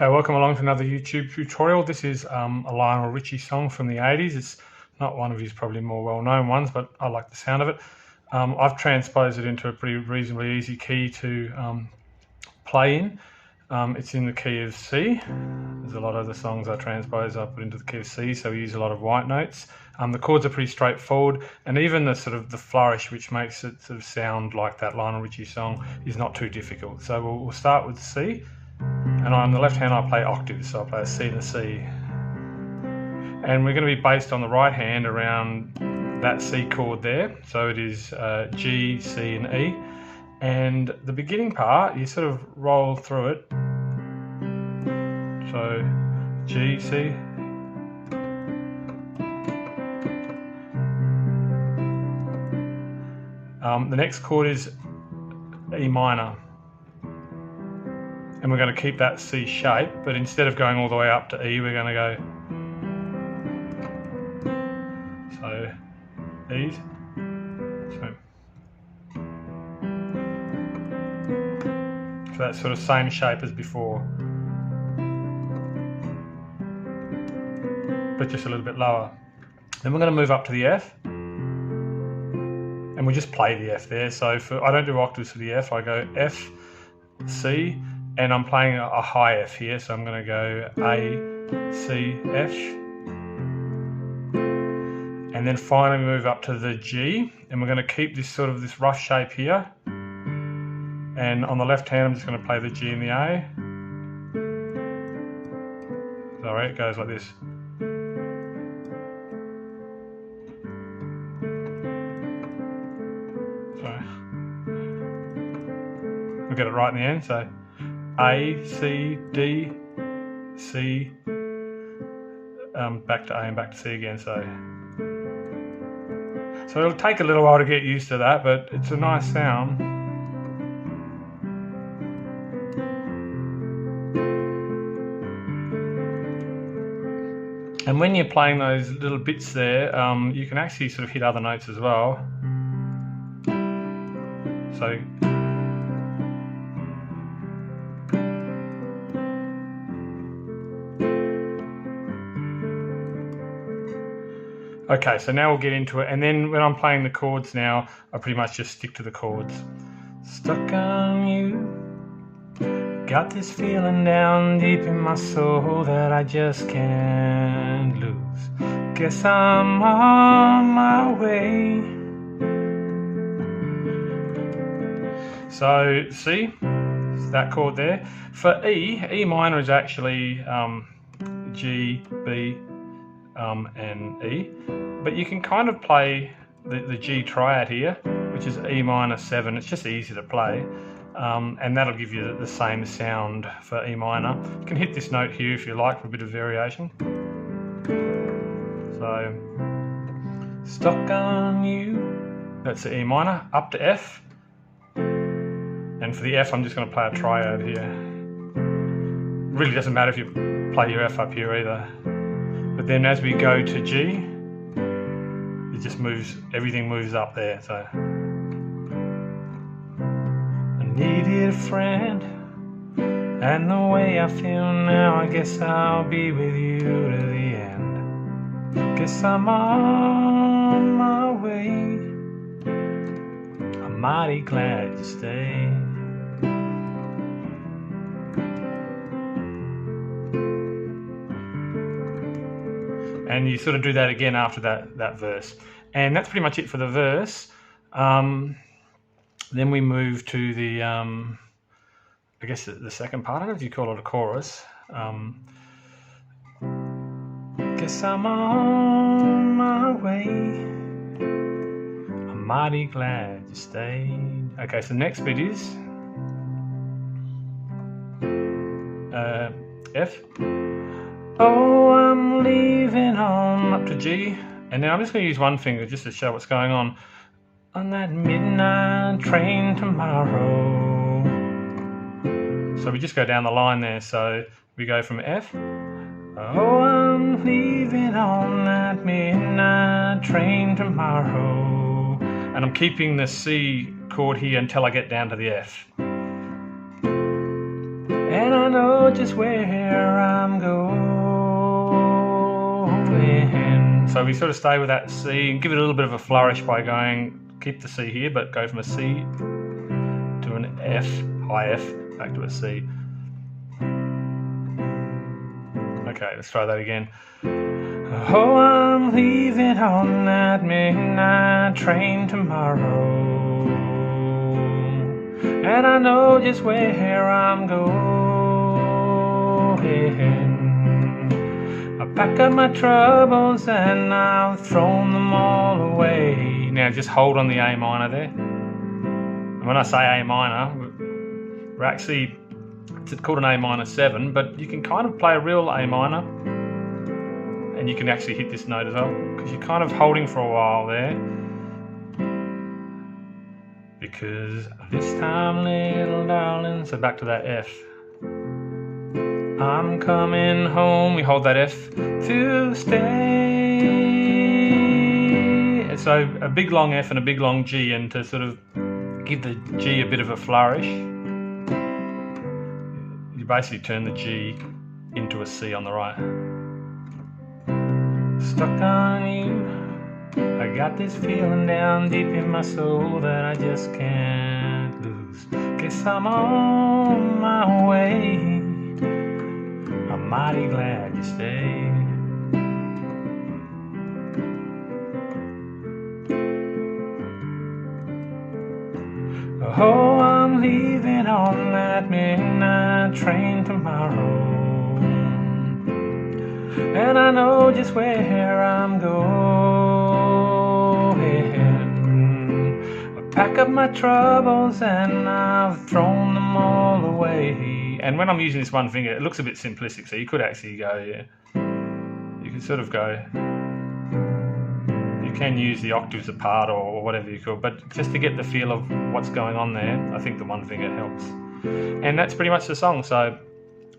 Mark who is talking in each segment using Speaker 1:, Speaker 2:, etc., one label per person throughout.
Speaker 1: Okay, welcome along to another YouTube tutorial. This is a Lionel Richie song from the 80s. It's not one of his probably more well-known ones, but I like the sound of it. I've transposed it into a pretty reasonably easy key to play in. It's in the key of C. There's a lot of the songs I transpose I put into the key of C, so we use a lot of white notes. The chords are pretty straightforward, and even the sort of the flourish, which makes it sort of sound like that Lionel Richie song, is not too difficult. So we'll start with C. And on the left hand I play octaves, so I play a C and a C. And we're going to be based on the right hand around that C chord there. So it is G, C and E. And the beginning part, you sort of roll through it. So G, C. The next chord is E minor. And we're going to keep that C shape, but instead of going all the way up to E, we're going to go, so E's, so that sort of same shape as before, but just a little bit lower. Then we're going to move up to the F, and we just play the F there. So I don't do octaves for the F, I go F, C, and I'm playing a high F here, so I'm going to go A, C, F. And then finally move up to the G, and we're going to keep this sort of this rough shape here. And on the left hand, I'm just going to play the G and the A. Sorry, it goes like this. Sorry. We'll get it right in the end, so A, C, D, C, back to A and back to C again. So it'll take a little while to get used to that, but it's a nice sound. And when you're playing those little bits there, you can actually sort of hit other notes as well. So okay, so now we'll get into it, and then when I'm playing the chords now, I pretty much just stick to the chords. Stuck on you, got this feeling down deep in my soul that I just can't lose. Guess I'm on my way. So C, that chord there. For E, E minor is actually G, B, and E, but you can kind of play the G triad here, which is E minor 7. It's just easy to play, and that'll give you the same sound for E minor. You can hit this note here if you like for a bit of variation. So stuck on you, that's the E minor. Up to F, and for the F I'm just going to play a triad here. Really doesn't matter if you play your F up here either. But then as we go to G, it just moves, everything moves up there. So I needed a friend, and the way I feel now, I guess I'll be with you to the end. Guess I'm on my way. I'm mighty glad you stayed. And you sort of do that again after that verse. And that's pretty much it for the verse. Then we move to the, I guess the second part. I don't know if you call it a chorus. Guess I'm on my way. I'm mighty glad you stayed. Okay, so the next bit is F. Oh, I'm leaving on up to G, and now I'm just going to use one finger just to show what's going on that midnight train tomorrow. So we just go down the line there. So we go from F. Oh, I'm leaving on that midnight train tomorrow, and I'm keeping the C chord here until I get down to the F. And I know just where I'm going. So we sort of stay with that C and give it a little bit of a flourish by going, keep the C here, but go from a C to an F, high F, back to a C. Okay, let's try that again. Oh, I'm leaving on that midnight train tomorrow, and I know just where I'm going. I pack up my troubles and I've thrown them all away. Now just hold on the A minor there. And when I say A minor, we're actually, it's called an A minor 7, but you can kind of play a real A minor and you can actually hit this note as well, because you're kind of holding for a while there. Because this time, little darling, so back to that F. I'm coming home, we hold that F to stay. So a big long F and a big long G, and to sort of give the G a bit of a flourish, you basically turn the G into a C on the right. Stuck on you, I got this feeling down deep in my soul that I just can't lose. Guess I'm on my way, I'm mighty glad you stayed. Oh, I'm leaving on that midnight train tomorrow, and I know just where I'm going. I pack up my troubles and I've thrown them all away. And when I'm using this one finger, it looks a bit simplistic, so you could actually go, yeah, you could sort of go, you can use the octaves apart or whatever you could, but just to get the feel of what's going on there, I think the one finger helps. And that's pretty much the song, so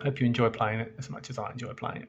Speaker 1: I hope you enjoy playing it as much as I enjoy playing it.